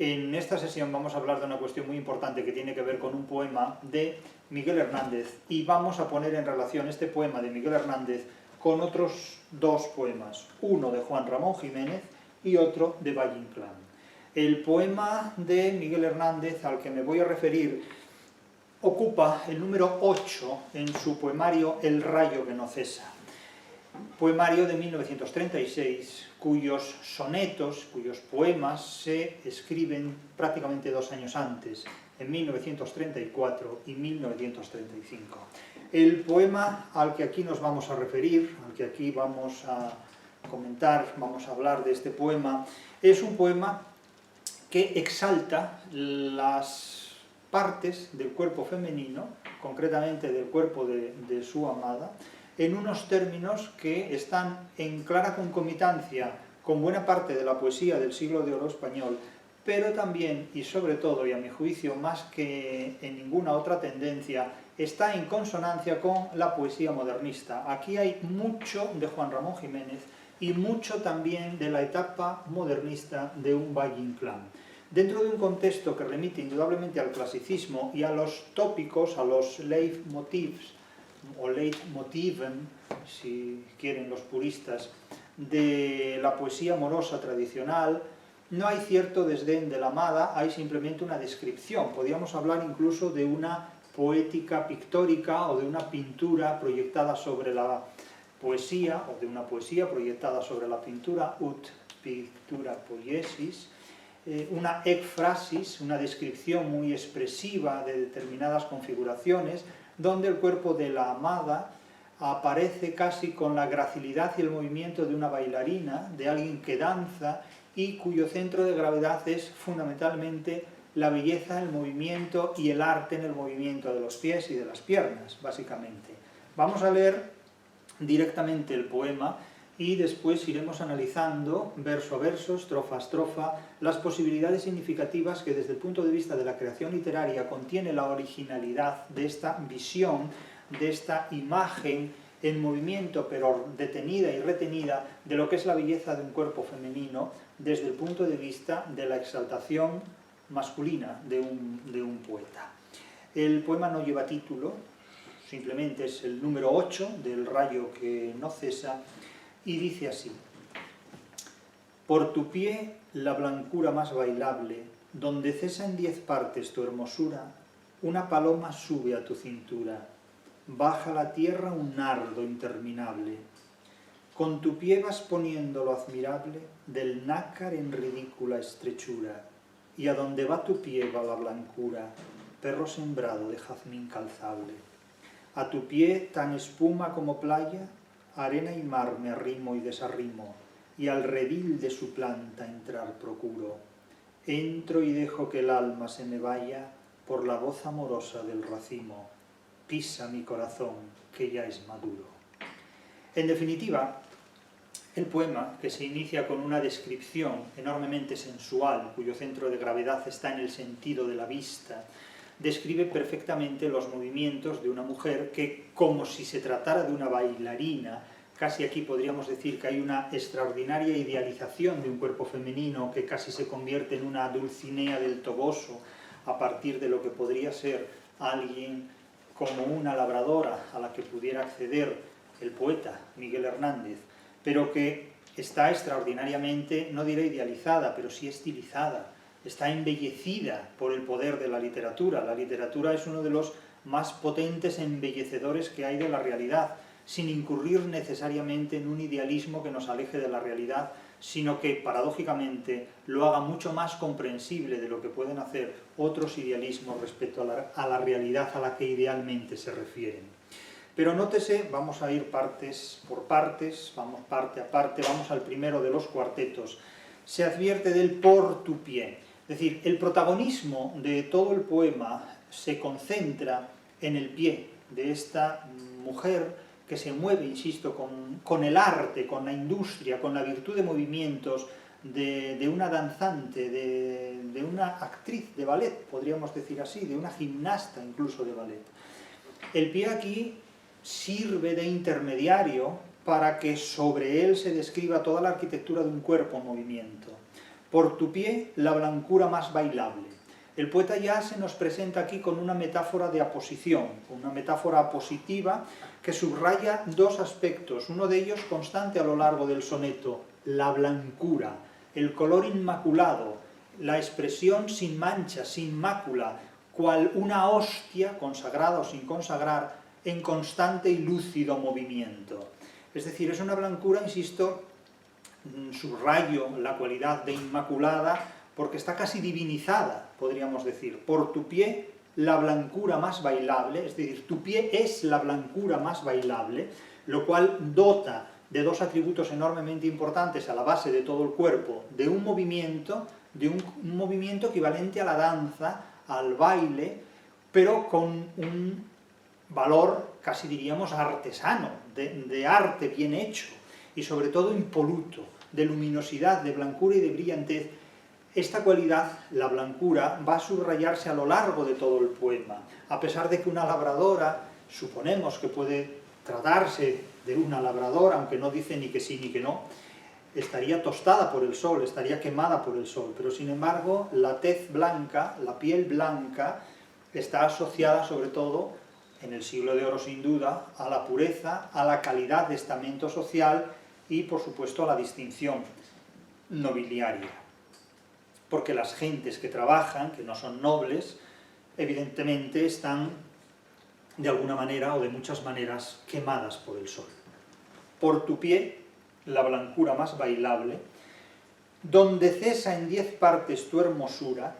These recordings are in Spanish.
En esta sesión vamos a hablar de una cuestión muy importante que tiene que ver con un poema de Miguel Hernández y vamos a poner en relación este poema de Miguel Hernández con otros dos poemas, uno de Juan Ramón Jiménez y otro de Valle Inclán. El poema de Miguel Hernández al que me voy a referir ocupa el número 8 en su poemario El rayo que no cesa, poemario de 1936, cuyos sonetos, cuyos poemas se escriben prácticamente 2 años antes, en 1934 y 1935. El poema al que aquí nos vamos a referir, al que aquí vamos a comentar, vamos a hablar de este poema, es un poema que exalta las partes del cuerpo femenino, concretamente del cuerpo de su amada, en unos términos que están en clara concomitancia con buena parte de la poesía del siglo de oro español, pero también, y sobre todo, y a mi juicio más que en ninguna otra tendencia, está en consonancia con la poesía modernista. Aquí hay mucho de Juan Ramón Jiménez y mucho también de la etapa modernista de un Valle Inclán. Dentro de un contexto que remite indudablemente al clasicismo y a los tópicos, a los leitmotivs, o leitmotiven, si quieren los puristas, de la poesía amorosa tradicional, no hay cierto desdén de la amada, hay simplemente una descripción. Podríamos hablar incluso de una poética pictórica o de una pintura proyectada sobre la poesía, o de una poesía proyectada sobre la pintura, ut pictura poiesis, una ekphrasis, una descripción muy expresiva de determinadas configuraciones, donde el cuerpo de la amada aparece casi con la gracilidad y el movimiento de una bailarina, de alguien que danza y cuyo centro de gravedad es fundamentalmente la belleza, el movimiento y el arte en el movimiento de los pies y de las piernas, básicamente. Vamos a leer directamente el poema y después iremos analizando verso a verso, estrofa a estrofa, las posibilidades significativas que desde el punto de vista de la creación literaria contiene la originalidad de esta visión, de esta imagen en movimiento pero detenida y retenida de lo que es la belleza de un cuerpo femenino desde el punto de vista de la exaltación masculina de un poeta. El poema no lleva título, simplemente es el número 8 del rayo que no cesa, y dice así: por tu pie la blancura más bailable, donde cesa en 10 partes tu hermosura, una paloma sube a tu cintura, baja a la tierra un nardo interminable. Con tu pie vas poniendo lo admirable del nácar en ridícula estrechura, y a donde va tu pie va la blancura, perro sembrado de jazmín calzable. A tu pie tan espuma como playa, arena y mar me arrimo y desarrimo, y al redil de su planta entrar procuro. Entro y dejo que el alma se me vaya por la voz amorosa del racimo. Pisa mi corazón, que ya es maduro. En definitiva, el poema, que se inicia con una descripción enormemente sensual, cuyo centro de gravedad está en el sentido de la vista, describe perfectamente los movimientos de una mujer que, como si se tratara de una bailarina, casi aquí podríamos decir que hay una extraordinaria idealización de un cuerpo femenino que casi se convierte en una Dulcinea del Toboso a partir de lo que podría ser alguien como una labradora a la que pudiera acceder el poeta Miguel Hernández, pero que está extraordinariamente, no diré idealizada, pero sí estilizada, está embellecida por el poder de la literatura. La literatura es uno de los más potentes embellecedores que hay de la realidad, sin incurrir necesariamente en un idealismo que nos aleje de la realidad, sino que, paradójicamente, lo haga mucho más comprensible de lo que pueden hacer otros idealismos respecto a la realidad a la que idealmente se refieren. Pero nótese, vamos a ir partes por partes, vamos parte a parte, vamos al primero de los cuartetos. Se advierte del por tu pie. Es decir, el protagonismo de todo el poema se concentra en el pie de esta mujer que se mueve, insisto, con el arte, con la industria, con la virtud de movimientos de una danzante, de una actriz de ballet, podríamos decir así, de una gimnasta incluso de ballet. El pie aquí sirve de intermediario para que sobre él se describa toda la arquitectura de un cuerpo en movimiento. Por tu pie, la blancura más bailable. El poeta ya se nos presenta aquí con una metáfora de aposición, una metáfora positiva que subraya dos aspectos, uno de ellos constante a lo largo del soneto, la blancura, el color inmaculado, la expresión sin mancha, sin mácula, cual una hostia, consagrada o sin consagrar, en constante y lúcido movimiento. Es decir, es una blancura, insisto, subrayo la cualidad de inmaculada, porque está casi divinizada, podríamos decir. Por tu pie, la blancura más bailable, es decir, tu pie es la blancura más bailable, lo cual dota de dos atributos enormemente importantes a la base de todo el cuerpo, de un movimiento equivalente a la danza, al baile, pero con un valor, casi diríamos, artesano, de arte bien hecho, y sobre todo impoluto, de luminosidad, de blancura y de brillantez. Esta cualidad, la blancura, va a subrayarse a lo largo de todo el poema, a pesar de que una labradora, suponemos que puede tratarse de una labradora, aunque no dice ni que sí ni que no, estaría tostada por el sol, estaría quemada por el sol, pero sin embargo la tez blanca, la piel blanca, está asociada sobre todo, en el siglo de oro sin duda, a la pureza, a la calidad de estamento social y por supuesto a la distinción nobiliaria. Porque las gentes que trabajan, que no son nobles, evidentemente están de alguna manera o de muchas maneras quemadas por el sol. Por tu pie, la blancura más bailable, donde cesa en 10 partes tu hermosura,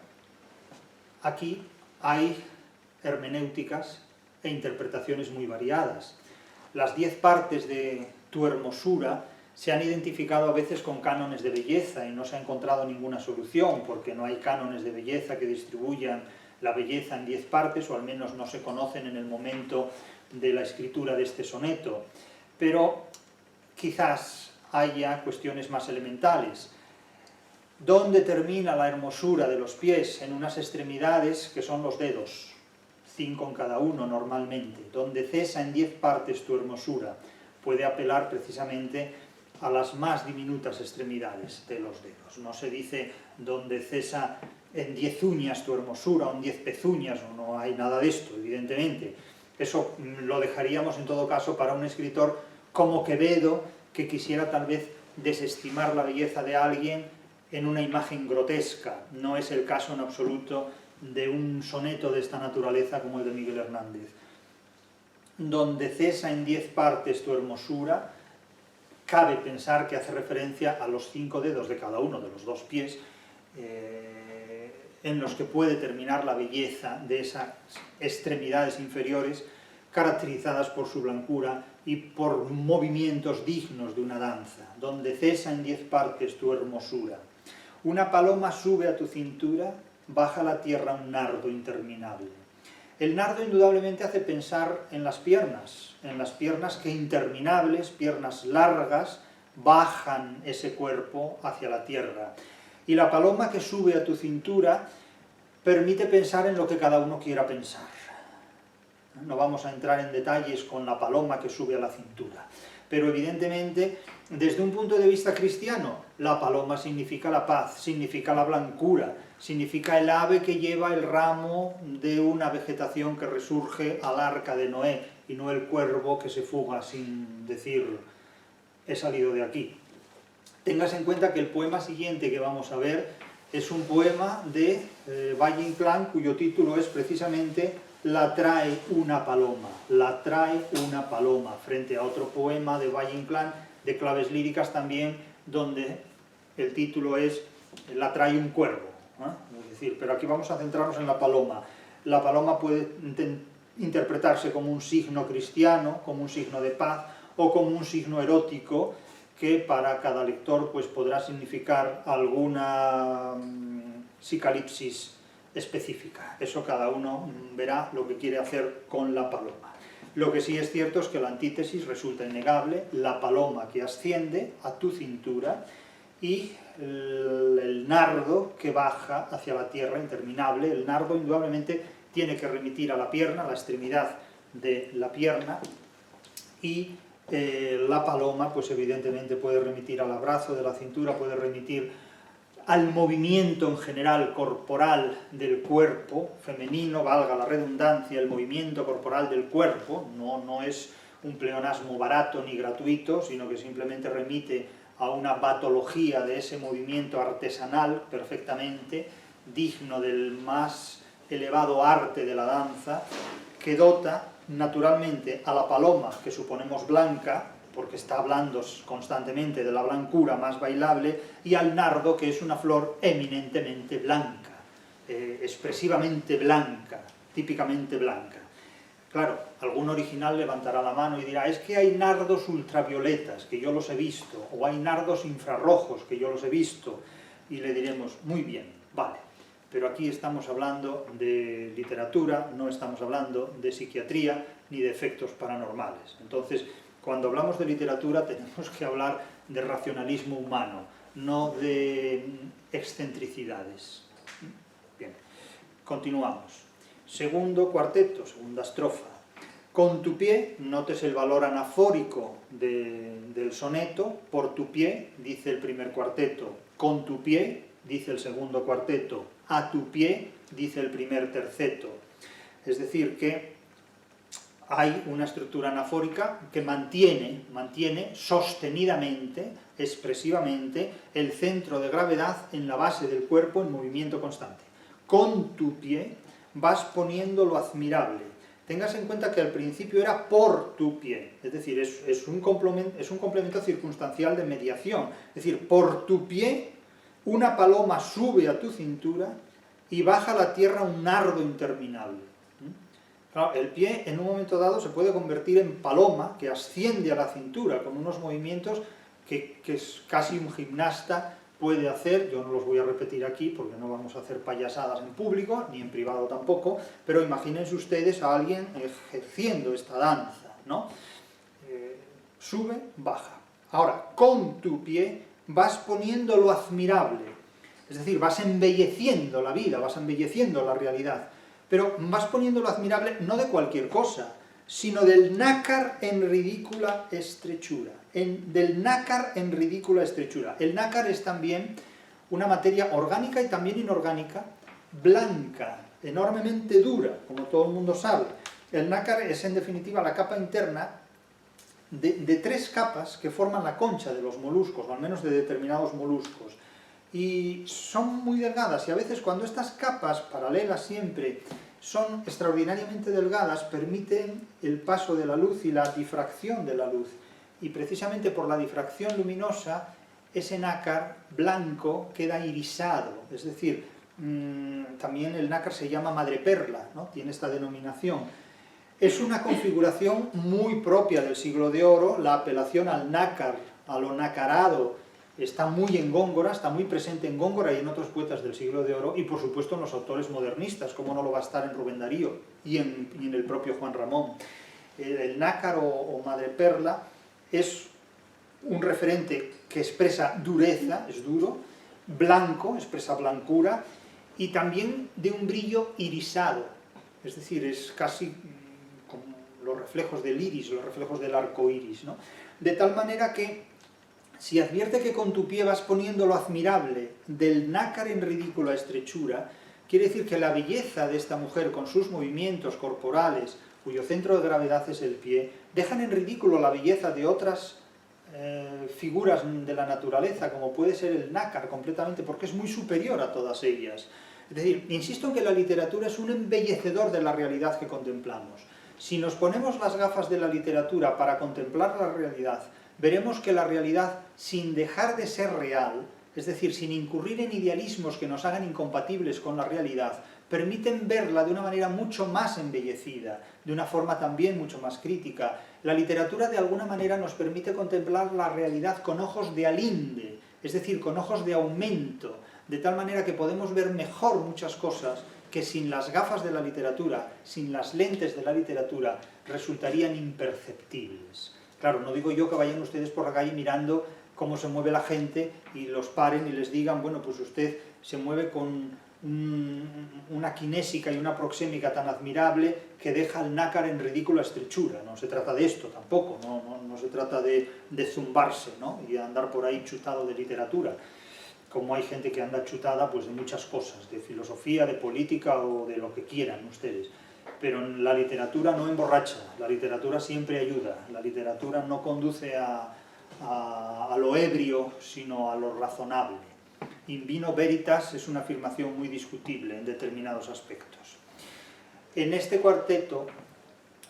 aquí hay hermenéuticas e interpretaciones muy variadas. Las 10 partes de tu hermosura se han identificado a veces con cánones de belleza y no se ha encontrado ninguna solución, porque no hay cánones de belleza que distribuyan la belleza en 10 partes, o al menos no se conocen en el momento de la escritura de este soneto. Pero quizás haya cuestiones más elementales. ¿Dónde termina la hermosura de los pies? En unas extremidades que son los dedos, 5 en cada uno normalmente. Donde cesa en 10 partes tu hermosura, puede apelar precisamente a las más diminutas extremidades de los dedos. No se dice donde cesa en 10 uñas tu hermosura, o en 10 pezuñas, no hay nada de esto, evidentemente. Eso lo dejaríamos en todo caso para un escritor como Quevedo, que quisiera tal vez desestimar la belleza de alguien en una imagen grotesca. No es el caso en absoluto de un soneto de esta naturaleza como el de Miguel Hernández. Donde cesa en 10 partes tu hermosura, cabe pensar que hace referencia a los 5 dedos de cada uno de los dos pies, en los que puede terminar la belleza de esas extremidades inferiores, caracterizadas por su blancura y por movimientos dignos de una danza. Donde cesa en 10 partes tu hermosura. Una paloma sube a tu cintura, baja a la tierra un nardo interminable. El nardo indudablemente hace pensar en las piernas que interminables, piernas largas, bajan ese cuerpo hacia la tierra. Y la paloma que sube a tu cintura permite pensar en lo que cada uno quiera pensar. No vamos a entrar en detalles con la paloma que sube a la cintura, pero evidentemente, desde un punto de vista cristiano, la paloma significa la paz, significa la blancura, significa el ave que lleva el ramo de una vegetación que resurge al arca de Noé, y no el cuervo que se fuga sin decir he salido de aquí. Tengas en cuenta que el poema siguiente que vamos a ver es un poema de Valle Inclán, cuyo título es precisamente La trae una paloma, la trae una paloma, frente a otro poema de Valle Inclán, de claves líricas también, donde el título es La trae un cuervo, es decir, pero aquí vamos a centrarnos en la paloma. La paloma puede interpretarse como un signo cristiano, como un signo de paz, o como un signo erótico, que para cada lector pues podrá significar alguna psicalipsis específica. Eso cada uno verá lo que quiere hacer con la paloma. Lo que sí es cierto es que la antítesis resulta innegable, la paloma que asciende a tu cintura y el nardo que baja hacia la tierra interminable. El nardo indudablemente tiene que remitir a la pierna, a la extremidad de la pierna, y la paloma pues evidentemente puede remitir al abrazo de la cintura, puede remitir al movimiento en general corporal del cuerpo femenino, valga la redundancia, el movimiento corporal del cuerpo, no es un pleonasmo barato ni gratuito, sino que simplemente remite a una patología de ese movimiento artesanal perfectamente digno del más elevado arte de la danza, que dota naturalmente a la paloma, que suponemos blanca, porque está hablando constantemente de la blancura más bailable, y al nardo, que es una flor eminentemente blanca, expresivamente blanca, típicamente blanca. Claro, algún original levantará la mano y dirá, es que hay nardos ultravioletas, que yo los he visto, o hay nardos infrarrojos, que yo los he visto, y le diremos, muy bien, vale, pero aquí estamos hablando de literatura, no estamos hablando de psiquiatría, ni de efectos paranormales. Entonces, cuando hablamos de literatura tenemos que hablar de racionalismo humano, no de excentricidades. Bien, continuamos. Segundo cuarteto, segunda estrofa. Con tu pie, notes el valor anafórico del soneto, por tu pie, dice el primer cuarteto, con tu pie, dice el segundo cuarteto, a tu pie, dice el primer terceto. Es decir, que hay una estructura anafórica que mantiene sostenidamente, expresivamente, el centro de gravedad en la base del cuerpo en movimiento constante. Con tu pie vas poniendo lo admirable. Tengas en cuenta que al principio era por tu pie, es decir, es un complemento circunstancial de mediación. Es decir, por tu pie una paloma sube a tu cintura y baja a la tierra un nardo interminable. Claro, el pie en un momento dado se puede convertir en paloma que asciende a la cintura con unos movimientos que casi un gimnasta puede hacer. Yo no los voy a repetir aquí porque no vamos a hacer payasadas en público, ni en privado tampoco, pero imagínense ustedes a alguien ejerciendo esta danza, ¿no? Sube, baja. Ahora, con tu pie vas poniendo lo admirable, es decir, vas embelleciendo la vida, vas embelleciendo la realidad. Pero vas poniendo lo admirable no de cualquier cosa, sino del nácar en ridícula estrechura. Del nácar en ridícula estrechura. El nácar es también una materia orgánica y también inorgánica, blanca, enormemente dura, como todo el mundo sabe. El nácar es en definitiva la capa interna de tres capas que forman la concha de los moluscos, o al menos de determinados moluscos. Y son muy delgadas, y a veces cuando estas capas, paralelas siempre, son extraordinariamente delgadas, permiten el paso de la luz y la difracción de la luz. Y precisamente por la difracción luminosa, ese nácar blanco queda irisado, es decir, también el nácar se llama madreperla, ¿no? Tiene esta denominación. Es una configuración muy propia del siglo de oro, la apelación al nácar, a lo nacarado, está muy en Góngora, está muy presente en Góngora y en otros poetas del siglo de oro, y por supuesto en los autores modernistas, como no lo va a estar en Rubén Darío y en el propio Juan Ramón. El nácar o madreperla es un referente que expresa dureza, es duro, blanco, expresa blancura, y también de un brillo irisado, es decir, es casi como los reflejos del iris, los reflejos del arco iris, ¿no? De tal manera que si advierte que con tu pie vas poniendo lo admirable del nácar en ridícula estrechura, quiere decir que la belleza de esta mujer con sus movimientos corporales, cuyo centro de gravedad es el pie, dejan en ridículo la belleza de otras figuras de la naturaleza, como puede ser el nácar completamente, porque es muy superior a todas ellas. Es decir, insisto en que la literatura es un embellecedor de la realidad que contemplamos. Si nos ponemos las gafas de la literatura para contemplar la realidad, veremos que la realidad, sin dejar de ser real, es decir, sin incurrir en idealismos que nos hagan incompatibles con la realidad, permiten verla de una manera mucho más embellecida, de una forma también mucho más crítica. La literatura de alguna manera nos permite contemplar la realidad con ojos de alinde, es decir, con ojos de aumento, de tal manera que podemos ver mejor muchas cosas que sin las gafas de la literatura, sin las lentes de la literatura, resultarían imperceptibles. Claro, no digo yo que vayan ustedes por la calle mirando cómo se mueve la gente y los paren y les digan, bueno, pues usted se mueve con una kinésica y una proxémica tan admirable que deja al nácar en ridícula estrechura. No se trata de esto tampoco, no se trata de zumbarse, ¿no? Y de andar por ahí chutado de literatura. como hay gente que anda chutada pues de muchas cosas, de filosofía, de política o de lo que quieran ustedes. Pero la literatura no emborracha, la literatura siempre ayuda, la literatura no conduce a lo ebrio, sino a lo razonable. In vino veritas es una afirmación muy discutible en determinados aspectos. En este cuarteto,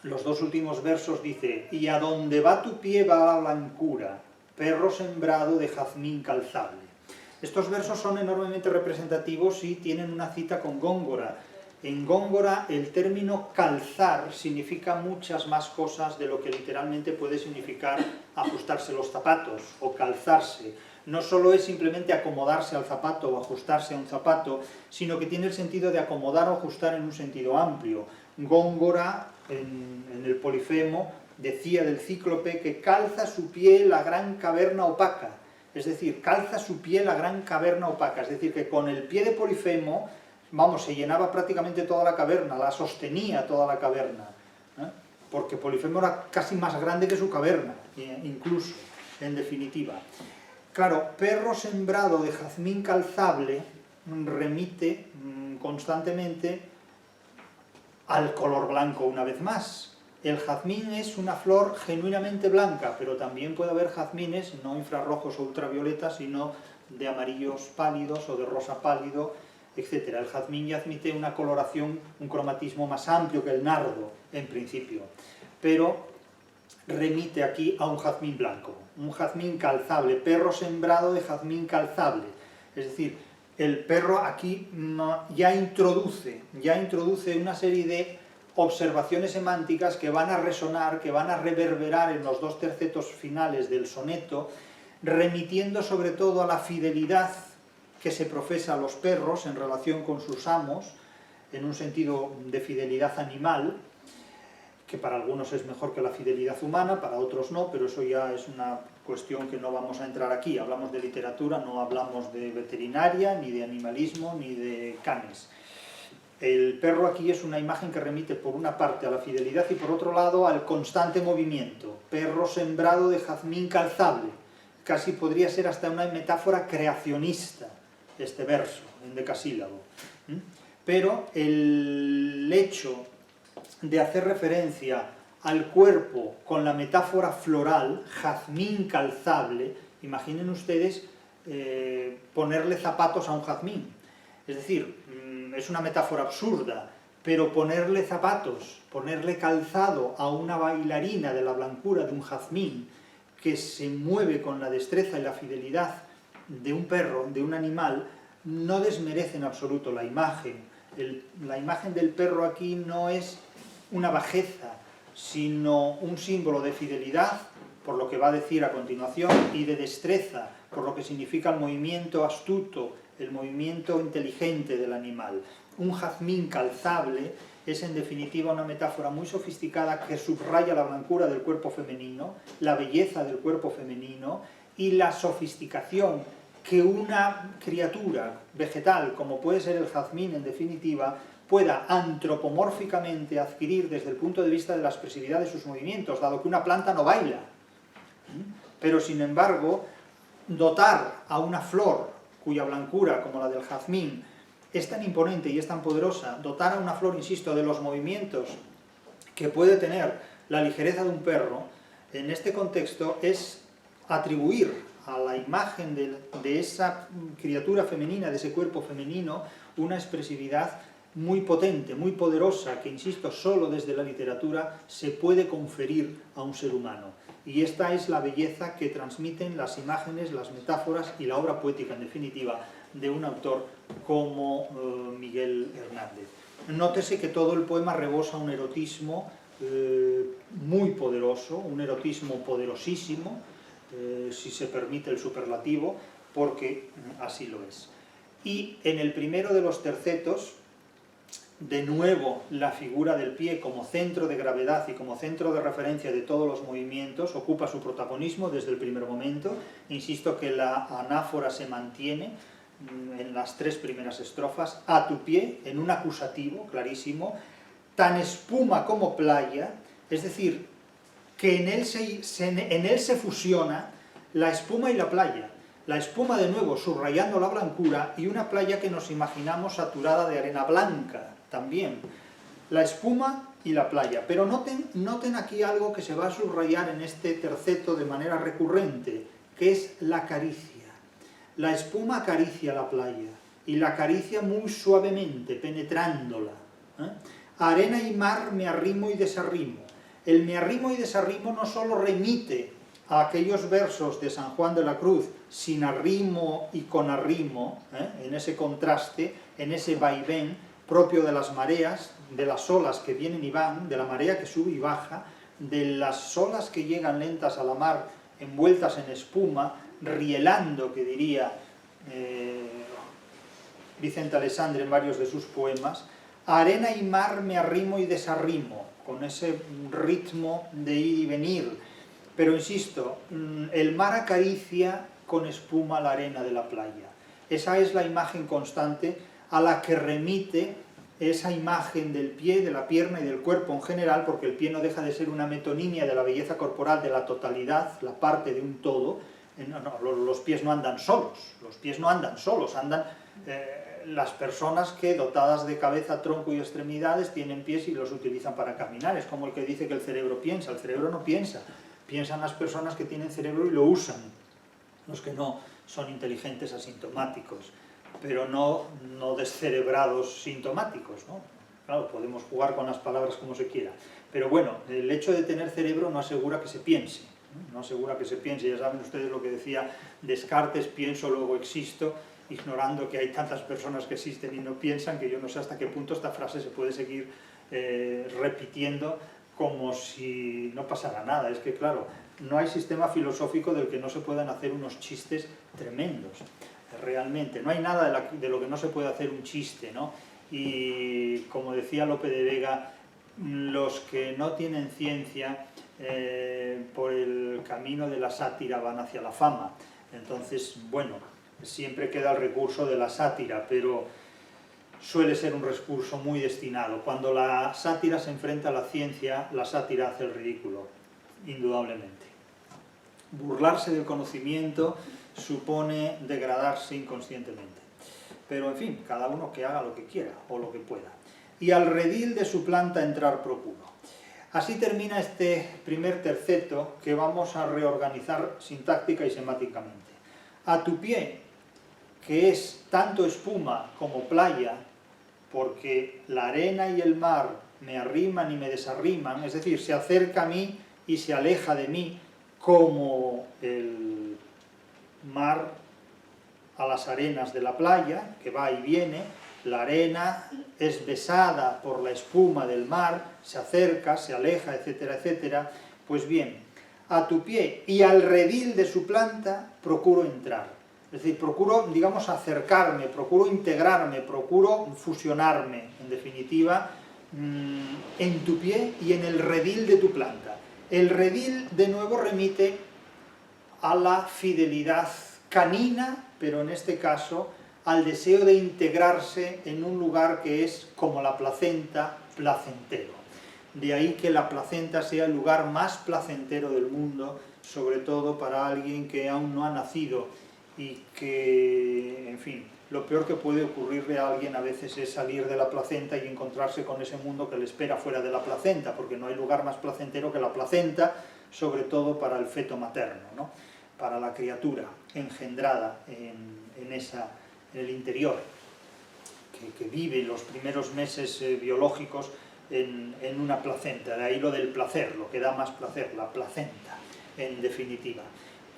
los dos últimos versos dice: y a donde va tu pie va la blancura, perro sembrado de jazmín calzable. Estos versos son enormemente representativos y tienen una cita con Góngora. En Góngora el término calzar significa muchas más cosas de lo que literalmente puede significar ajustarse los zapatos o calzarse. No solo es simplemente acomodarse al zapato o ajustarse a un zapato, sino que tiene el sentido de acomodar o ajustar en un sentido amplio. Góngora, en el Polifemo, decía del cíclope que calza su pie la gran caverna opaca. Es decir, calza su pie la gran caverna opaca. Es decir, que con el pie de Polifemo, vamos, se llenaba prácticamente toda la caverna, la sostenía toda la caverna, ¿eh? Porque Polifemo era casi más grande que su caverna, incluso, en definitiva. Claro, perro sembrado de jazmín calzable remite constantemente al color blanco una vez más. El jazmín es una flor genuinamente blanca, pero también puede haber jazmines no infrarrojos o ultravioletas, sino de amarillos pálidos o de rosa pálido, etc. El jazmín ya admite una coloración, un cromatismo más amplio que el nardo, en principio, pero remite aquí a un jazmín blanco, un jazmín calzable, perro sembrado de jazmín calzable. Es decir, el perro aquí ya introduce una serie de observaciones semánticas que van a resonar, que van a reverberar en los dos tercetos finales del soneto, remitiendo sobre todo a la fidelidad que se profesa a los perros en relación con sus amos, en un sentido de fidelidad animal, que para algunos es mejor que la fidelidad humana, para otros no, pero eso ya es una cuestión que no vamos a entrar aquí. Hablamos de literatura, no hablamos de veterinaria, ni de animalismo, ni de canes. El perro aquí es una imagen que remite por una parte a la fidelidad y por otro lado al constante movimiento. Perro sembrado de jazmín calzable. Casi podría ser hasta una metáfora creacionista este verso en decasílabo. Pero el hecho de hacer referencia al cuerpo con la metáfora floral, jazmín calzable, imaginen ustedes ponerle zapatos a un jazmín. Es decir, es una metáfora absurda, pero ponerle zapatos, ponerle calzado a una bailarina de la blancura de un jazmín que se mueve con la destreza y la fidelidad de un perro, de un animal, no desmerece en absoluto la imagen. La imagen del perro aquí no es una bajeza, sino un símbolo de fidelidad, por lo que va a decir a continuación, y de destreza, por lo que significa el movimiento astuto, el movimiento inteligente del animal. Un jazmín calzable es en definitiva una metáfora muy sofisticada que subraya la blancura del cuerpo femenino, la belleza del cuerpo femenino y la sofisticación que una criatura vegetal, como puede ser el jazmín en definitiva, pueda antropomórficamente adquirir desde el punto de vista de la expresividad de sus movimientos, dado que una planta no baila. Pero sin embargo, dotar a una flor cuya blancura, como la del jazmín, es tan imponente y es tan poderosa, dotar a una flor, insisto, de los movimientos que puede tener la ligereza de un perro, en este contexto es atribuir a la imagen de esa criatura femenina, de ese cuerpo femenino, una expresividad muy potente, muy poderosa, que, insisto, solo desde la literatura se puede conferir a un ser humano. Y esta es la belleza que transmiten las imágenes, las metáforas y la obra poética, en definitiva, de un autor como Miguel Hernández. Nótese que todo el poema rebosa un erotismo muy poderoso, un erotismo poderosísimo, si se permite el superlativo, porque así lo es. Y en el primero de los tercetos, de nuevo la figura del pie como centro de gravedad y como centro de referencia de todos los movimientos ocupa su protagonismo desde el primer momento. Insisto que la anáfora se mantiene en las tres primeras estrofas, a tu pie, en un acusativo clarísimo, tan espuma como playa, es decir, que en él se fusiona la espuma y la playa. La espuma de nuevo subrayando la blancura y una playa que nos imaginamos saturada de arena blanca también. La espuma y la playa. Pero noten aquí algo que se va a subrayar en este terceto de manera recurrente, que es la caricia. La espuma acaricia la playa y la acaricia muy suavemente, penetrándola. Arena y mar me arrimo y desarrimo. El me arrimo y desarrimo no solo remite a aquellos versos de San Juan de la Cruz, sin arrimo y con arrimo, en ese contraste, en ese vaivén propio de las mareas, de las olas que vienen y van, de la marea que sube y baja, de las olas que llegan lentas a la mar, envueltas en espuma, rielando, que diría Vicente Alessandri en varios de sus poemas. Arena y mar me arrimo y desarrimo, con ese ritmo de ir y venir. Pero insisto, el mar acaricia con espuma la arena de la playa. Esa es la imagen constante a la que remite esa imagen del pie, de la pierna y del cuerpo en general, porque el pie no deja de ser una metonimia de la belleza corporal, de la totalidad, la parte de un todo. Los pies no andan solos, andan las personas que, dotadas de cabeza, tronco y extremidades, tienen pies y los utilizan para caminar. Es como el que dice que el cerebro piensa. El cerebro no piensa. Piensan las personas que tienen cerebro y lo usan. Los que no son inteligentes asintomáticos, pero no descerebrados sintomáticos, ¿no? Claro, podemos jugar con las palabras como se quiera. Pero bueno, el hecho de tener cerebro no asegura que se piense. No asegura que se piense. Ya saben ustedes lo que decía Descartes: pienso, luego existo, ignorando que hay tantas personas que existen y no piensan, que yo no sé hasta qué punto esta frase se puede seguir repitiendo como si no pasara nada. Es que, claro, no hay sistema filosófico del que no se puedan hacer unos chistes tremendos. Realmente, no hay nada de lo que no se puede hacer un chiste, ¿no? Y como decía Lope de Vega, los que no tienen ciencia por el camino de la sátira van hacia la fama. Entonces, bueno, siempre queda el recurso de la sátira, pero suele ser un recurso muy destinado. Cuando la sátira se enfrenta a la ciencia, la sátira hace el ridículo, indudablemente. Burlarse del conocimiento supone degradarse inconscientemente. Pero, en fin, cada uno que haga lo que quiera o lo que pueda. Y al redil de su planta entrar procuro. Así termina este primer terceto que vamos a reorganizar sintáctica y semáticamente. A tu pie, que es tanto espuma como playa, porque la arena y el mar me arriman y me desarriman, es decir, se acerca a mí y se aleja de mí, como el mar a las arenas de la playa, que va y viene. La arena es besada por la espuma del mar, se acerca, se aleja, etcétera, etcétera. Pues bien, a tu pie y al redil de su planta procuro entrar. Es decir, procuro, digamos, acercarme, procuro integrarme, procuro fusionarme, en definitiva, en tu pie y en el redil de tu planta. El redil, de nuevo, remite a la fidelidad canina, pero en este caso al deseo de integrarse en un lugar que es, como la placenta, placentero. De ahí que la placenta sea el lugar más placentero del mundo, sobre todo para alguien que aún no ha nacido y que, en fin, lo peor que puede ocurrirle a alguien a veces es salir de la placenta y encontrarse con ese mundo que le espera fuera de la placenta, porque no hay lugar más placentero que la placenta, sobre todo para el feto materno, ¿no? Para la criatura engendrada en el interior, que vive los primeros meses biológicos en una placenta. De ahí lo del placer, lo que da más placer, la placenta, en definitiva.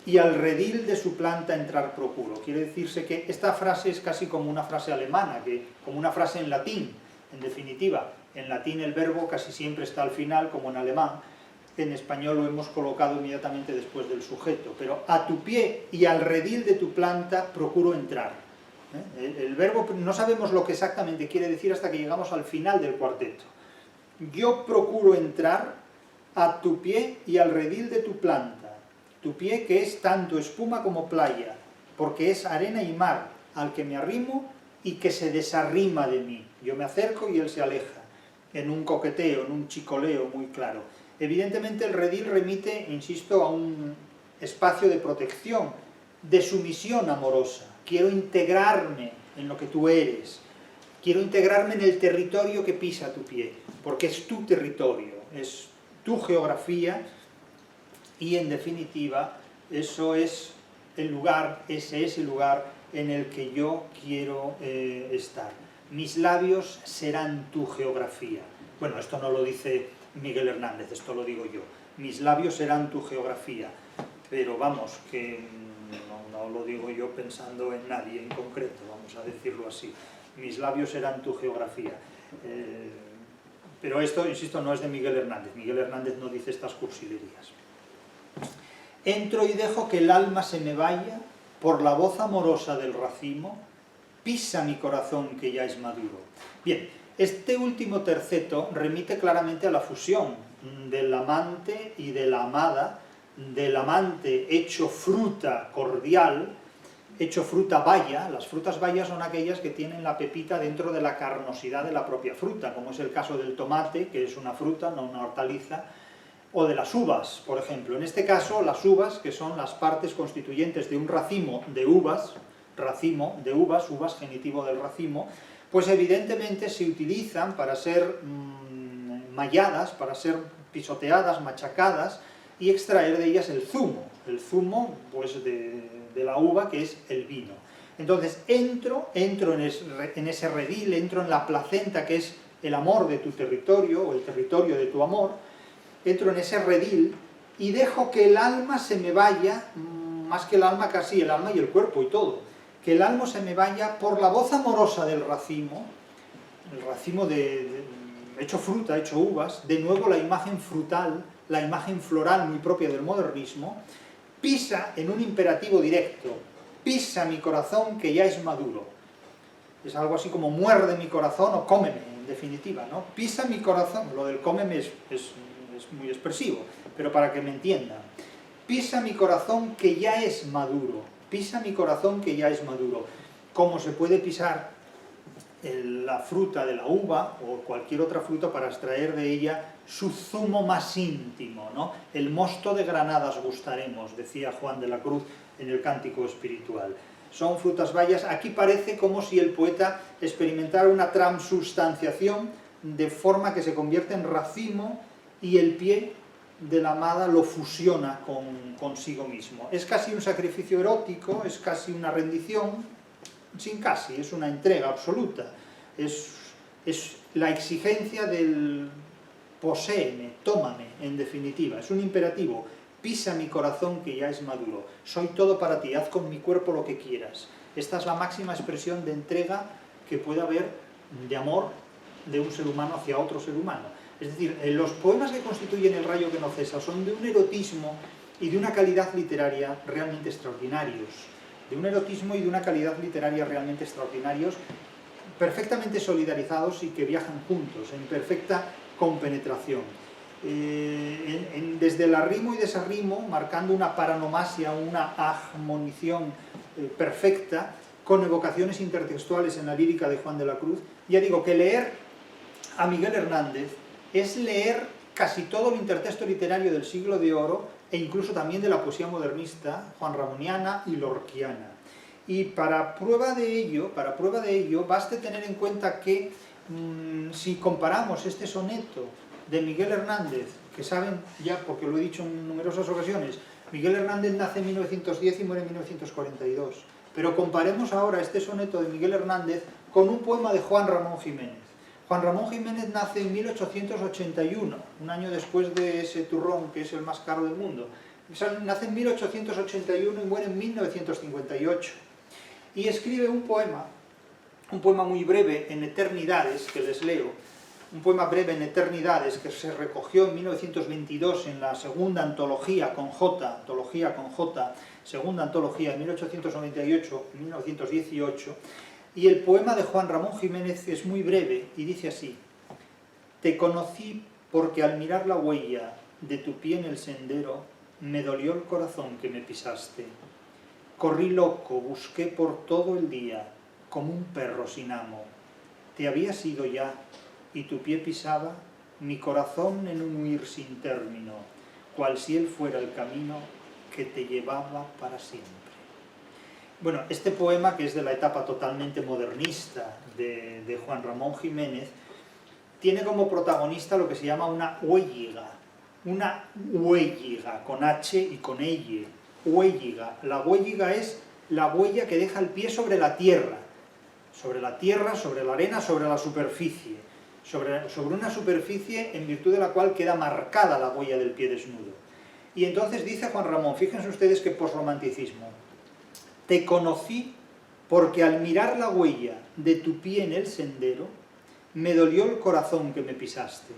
Y al redil de su planta entrar procuro. Quiere decirse que esta frase es casi como una frase alemana, como una frase en latín, en definitiva. En latín el verbo casi siempre está al final, como en alemán. En español lo hemos colocado inmediatamente después del sujeto. Pero a tu pie y al redil de tu planta procuro entrar. El verbo no sabemos lo que exactamente quiere decir hasta que llegamos al final del cuarteto. Yo procuro entrar a tu pie y al redil de tu planta. Tu pie, que es tanto espuma como playa, porque es arena y mar al que me arrimo y que se desarrima de mí. Yo me acerco y él se aleja, en un coqueteo, en un chicoleo muy claro. Evidentemente el redil remite, insisto, a un espacio de protección, de sumisión amorosa. Quiero integrarme en lo que tú eres. Quiero integrarme en el territorio que pisa tu pie, porque es tu territorio, es tu geografía y, en definitiva, eso es el lugar, ese es el lugar en el que yo quiero estar. Mis labios serán tu geografía. Bueno, esto no lo dice Miguel Hernández, esto lo digo yo. Mis labios serán tu geografía. Pero vamos, que no lo digo yo pensando en nadie en concreto, vamos a decirlo así. Mis labios serán tu geografía. Pero esto, insisto, no es de Miguel Hernández. Miguel Hernández no dice estas cursilerías. Entro y dejo que el alma se me vaya por la voz amorosa del racimo, pisa mi corazón que ya es maduro. Bien, este último terceto remite claramente a la fusión del amante y de la amada, del amante hecho fruta cordial, hecho fruta baya. Las frutas bayas son aquellas que tienen la pepita dentro de la carnosidad de la propia fruta, como es el caso del tomate, que es una fruta, no una hortaliza, o de las uvas, por ejemplo. En este caso, las uvas, que son las partes constituyentes de un racimo de uvas, racimo de uvas, uvas genitivo del racimo, pues evidentemente se utilizan para ser malladas, para ser pisoteadas, machacadas, y extraer de ellas el zumo pues de la uva, que es el vino. Entonces entro en ese redil, entro en la placenta, que es el amor de tu territorio, o el territorio de tu amor, entro en ese redil y dejo que el alma se me vaya, más que el alma, casi el alma y el cuerpo y todo, que el alma se me vaya por la voz amorosa del racimo, el racimo hecho fruta, hecho uvas, de nuevo la imagen frutal, la imagen floral muy propia del modernismo, pisa en un imperativo directo, pisa mi corazón que ya es maduro. Es algo así como muerde mi corazón o cómeme, en definitiva, ¿no? Pisa mi corazón, lo del cómeme es muy expresivo, pero para que me entiendan. Pisa mi corazón que ya es maduro, pisa mi corazón que ya es maduro. Como se puede pisar la fruta de la uva o cualquier otra fruta para extraer de ella su zumo más íntimo, ¿no? El mosto de granadas gustaremos, decía Juan de la Cruz en el Cántico Espiritual. Son frutas bayas. Aquí parece como si el poeta experimentara una transubstanciación de forma que se convierte en racimo y el pie de la amada lo fusiona consigo mismo. Es casi un sacrificio erótico, es casi una rendición, sin casi, es una entrega absoluta. Es la exigencia del poséeme, tómame, en definitiva. Es un imperativo. Pisa mi corazón que ya es maduro. Soy todo para ti, haz con mi cuerpo lo que quieras. Esta es la máxima expresión de entrega que puede haber de amor de un ser humano hacia otro ser humano. Es decir, los poemas que constituyen El rayo que no cesa son de un erotismo y de una calidad literaria realmente extraordinarios. De un erotismo y de una calidad literaria realmente extraordinarios, perfectamente solidarizados y que viajan juntos, en perfecta compenetración. Desde el arrimo y desarrimo, marcando una paranomasia, una armonización perfecta, con evocaciones intertextuales en la lírica de Juan de la Cruz. Ya digo que leer a Miguel Hernández es leer casi todo el intertexto literario del siglo de oro e incluso también de la poesía modernista, juanramoniana y lorquiana. Y para prueba de ello, baste tener en cuenta que si comparamos este soneto de Miguel Hernández, que saben ya, porque lo he dicho en numerosas ocasiones, Miguel Hernández nace en 1910 y muere en 1942, pero comparemos ahora este soneto de Miguel Hernández con un poema de Juan Ramón Jiménez. Juan Ramón Jiménez nace en 1881, un año después de ese turrón que es el más caro del mundo. Nace en 1881 y muere en 1958. Y escribe un poema muy breve en Eternidades, que les leo, un poema breve en Eternidades que se recogió en 1922 en la segunda antología con J, segunda antología de 1898-1918, y el poema de Juan Ramón Jiménez es muy breve y dice así: te conocí porque al mirar la huella de tu pie en el sendero me dolió el corazón que me pisaste. Corrí loco, busqué por todo el día como un perro sin amo. Te habías ido ya y tu pie pisaba mi corazón en un huir sin término, cual si él fuera el camino que te llevaba para siempre. Bueno, este poema, que es de la etapa totalmente modernista de Juan Ramón Jiménez, tiene como protagonista lo que se llama una huélliga, con H y con L, huélliga. La huélliga es la huella que deja el pie sobre la tierra, sobre la arena, sobre la superficie, sobre una superficie en virtud de la cual queda marcada la huella del pie desnudo. Y entonces dice Juan Ramón, fíjense ustedes qué posromanticismo: te conocí porque al mirar la huella de tu pie en el sendero, me dolió el corazón que me pisaste.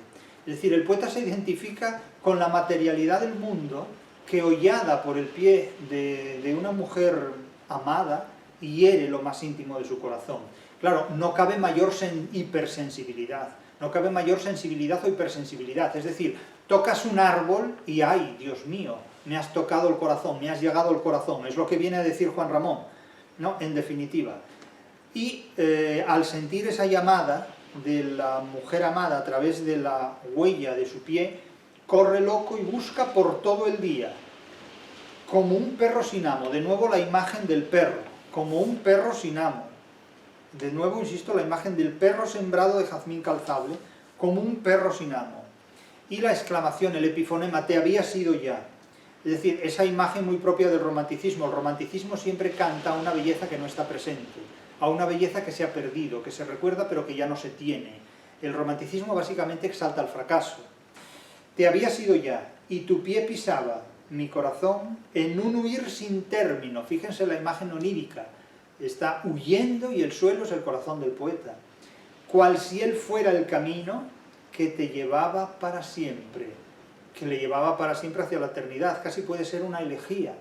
Es decir, el poeta se identifica con la materialidad del mundo que, hollada por el pie de una mujer amada, hiere lo más íntimo de su corazón. Claro, no cabe mayor hipersensibilidad, no cabe mayor sensibilidad o hipersensibilidad. Es decir, tocas un árbol y ¡ay, Dios mío! Me has tocado el corazón, me has llegado al corazón. Es lo que viene a decir Juan Ramón, ¿no? En definitiva. Y al sentir esa llamada de la mujer amada a través de la huella de su pie, corre loco y busca por todo el día, como un perro sin amo. De nuevo la imagen del perro, como un perro sin amo. De nuevo, insisto, la imagen del perro sembrado de jazmín calzable, como un perro sin amo. Y la exclamación, el epifonema, te había sido ya. Es decir, esa imagen muy propia del romanticismo. El romanticismo siempre canta a una belleza que no está presente, a una belleza que se ha perdido, que se recuerda pero que ya no se tiene. El romanticismo básicamente exalta el fracaso. Te había sido ya, y tu pie pisaba mi corazón en un huir sin término. Fíjense la imagen onírica. Está huyendo y el suelo es el corazón del poeta. Cual si él fuera el camino que te llevaba para siempre, que le llevaba para siempre hacia la eternidad. Casi puede ser una elegía.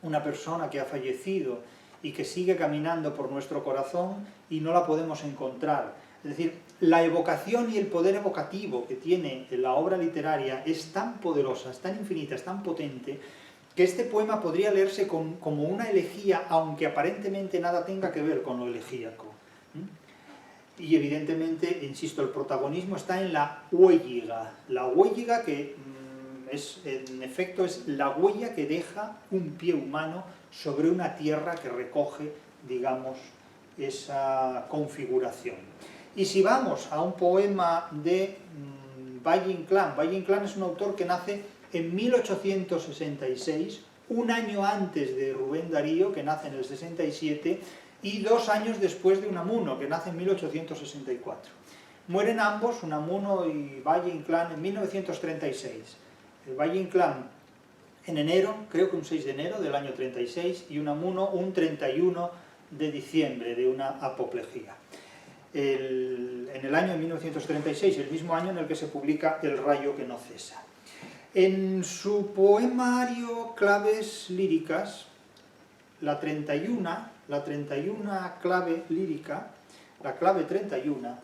Una persona que ha fallecido y que sigue caminando por nuestro corazón y no la podemos encontrar. Es decir, la evocación y el poder evocativo que tiene la obra literaria es tan poderosa, es tan infinita, es tan potente, que este poema podría leerse como una elegía, aunque aparentemente nada tenga que ver con lo elegíaco. Y evidentemente, insisto, el protagonismo está en la huélliga. La huélliga que en efecto es la huella que deja un pie humano sobre una tierra que recoge, digamos, esa configuración. Y si vamos a un poema de Valle-Inclán, Valle-Inclán es un autor que nace en 1866, un año antes de Rubén Darío, que nace en el 67, y 2 años después de Unamuno, que nace en 1864. Mueren ambos, Unamuno y Valle-Inclán, en 1936. El Valle-Inclán en enero, creo que un 6 de enero del año 36, y Unamuno un 31 de diciembre de una apoplejía. En el año 1936, el mismo año en el que se publica El rayo que no cesa. En su poemario Claves líricas, la 31 clave lírica, la clave 31,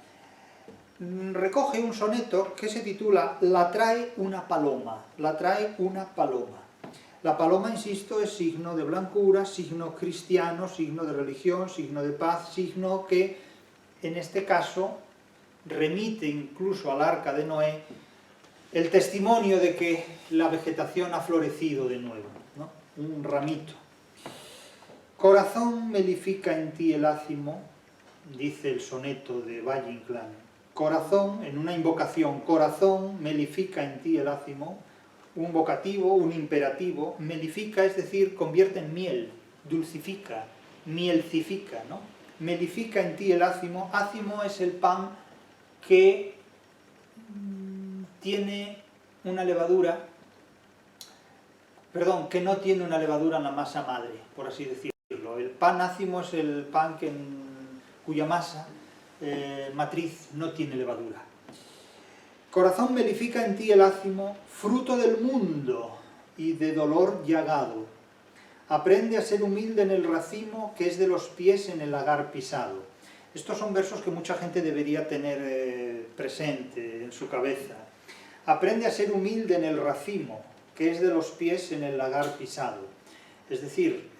recoge un soneto que se titula La trae una paloma, la trae una paloma. La paloma, insisto, es signo de blancura, signo cristiano, signo de religión, signo de paz, signo que, en este caso, remite incluso al arca de Noé, el testimonio de que la vegetación ha florecido de nuevo, ¿no? Un ramito. Corazón melifica en ti el ácimo, dice el soneto de Valle-Inclán. Corazón, en una invocación, corazón melifica en ti el ácimo, un vocativo, un imperativo. Melifica, es decir, convierte en miel, dulcifica, mielcifica, ¿no? Melifica en ti el ácimo. Ácimo es el pan que tiene una levadura, que no tiene una levadura en la masa madre, por así decirlo. El pan ácimo es el pan cuya masa matriz no tiene levadura. Corazón melifica en ti el ácimo, fruto del mundo y de dolor llagado. Aprende a ser humilde en el racimo que es de los pies en el lagar pisado. Estos son versos que mucha gente debería tener presente en su cabeza. Aprende a ser humilde en el racimo que es de los pies en el lagar pisado. Es decir,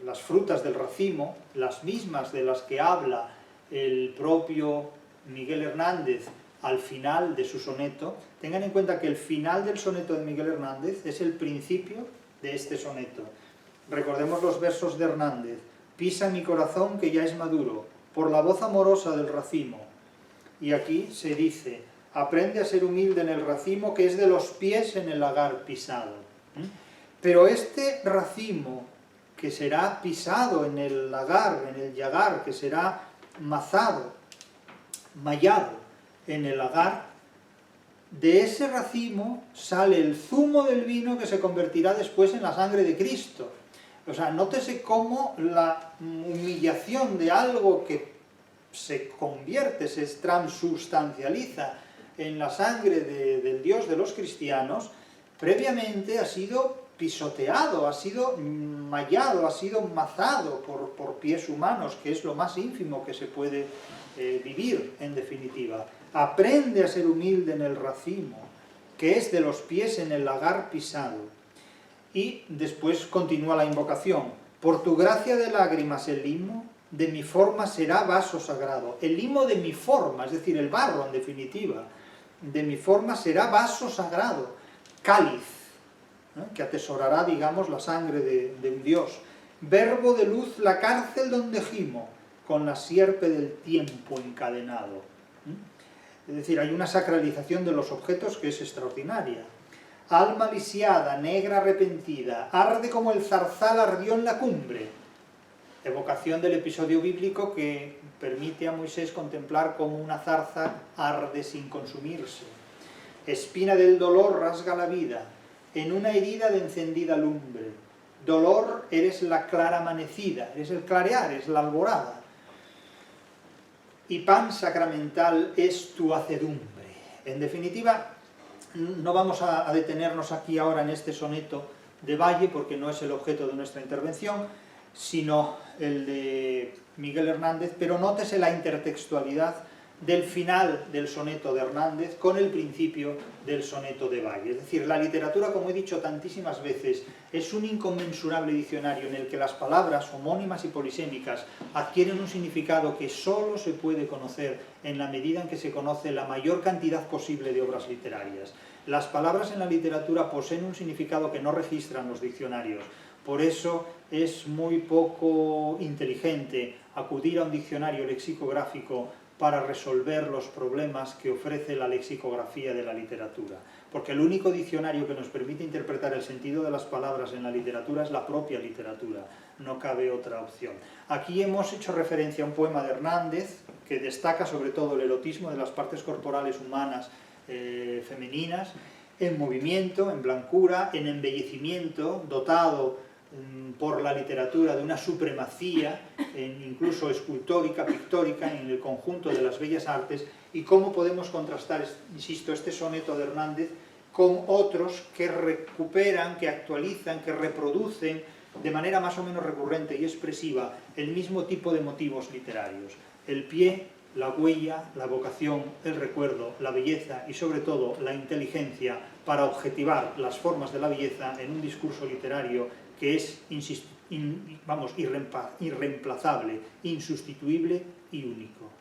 las frutas del racimo, las mismas de las que habla el propio Miguel Hernández al final de su soneto. Tengan en cuenta que el final del soneto de Miguel Hernández es el principio de este soneto. Recordemos los versos de Hernández: pisa mi corazón que ya es maduro, por la voz amorosa del racimo. Y aquí se dice: aprende a ser humilde en el racimo que es de los pies en el lagar pisado. Pero este racimo que será pisado en el lagar, en el yagar, que será mazado, mallado en el lagar, de ese racimo sale el zumo del vino que se convertirá después en la sangre de Cristo. O sea, nótese cómo la humillación de algo que se convierte, se transustancializa en la sangre del Dios de los cristianos, previamente ha sido pisoteado, ha sido mallado, ha sido mazado por pies humanos, que es lo más ínfimo que se puede vivir, en definitiva. Aprende a ser humilde en el racimo, que es de los pies en el lagar pisado. Y después continúa la invocación: por tu gracia de lágrimas el limo de mi forma será vaso sagrado. El limo de mi forma, es decir, el barro en definitiva, de mi forma será vaso sagrado, cáliz, que atesorará, digamos, la sangre de un Dios. Verbo de luz, la cárcel donde gimo, con la sierpe del tiempo encadenado. Es decir, hay una sacralización de los objetos que es extraordinaria. Alma lisiada, negra arrepentida, arde como el zarzal ardió en la cumbre. Evocación del episodio bíblico que permite a Moisés contemplar cómo una zarza arde sin consumirse. Espina del dolor rasga la vida, en una herida de encendida lumbre. Dolor, eres la clara amanecida, eres el clarear, es la alborada. Y pan sacramental es tu hacedumbre. En definitiva, no vamos a detenernos aquí ahora en este soneto de Valle, porque no es el objeto de nuestra intervención, sino el de Miguel Hernández, pero nótese la intertextualidad del final del soneto de Hernández con el principio del soneto de Valle. Es decir, la literatura, como he dicho tantísimas veces, es un inconmensurable diccionario en el que las palabras homónimas y polisémicas adquieren un significado que solo se puede conocer en la medida en que se conoce la mayor cantidad posible de obras literarias. Las palabras en la literatura poseen un significado que no registran los diccionarios. Por eso es muy poco inteligente acudir a un diccionario lexicográfico para resolver los problemas que ofrece la lexicografía de la literatura. Porque el único diccionario que nos permite interpretar el sentido de las palabras en la literatura es la propia literatura, no cabe otra opción. Aquí hemos hecho referencia a un poema de Hernández que destaca sobre todo el erotismo de las partes corporales humanas femeninas, en movimiento, en blancura, en embellecimiento, dotado por la literatura de una supremacía, incluso escultórica, pictórica, en el conjunto de las bellas artes, y cómo podemos contrastar, insisto, este soneto de Hernández con otros que recuperan, que actualizan, que reproducen de manera más o menos recurrente y expresiva el mismo tipo de motivos literarios: el pie, la huella, la vocación, el recuerdo, la belleza y sobre todo la inteligencia para objetivar las formas de la belleza en un discurso literario que es irreemplazable, insustituible y único.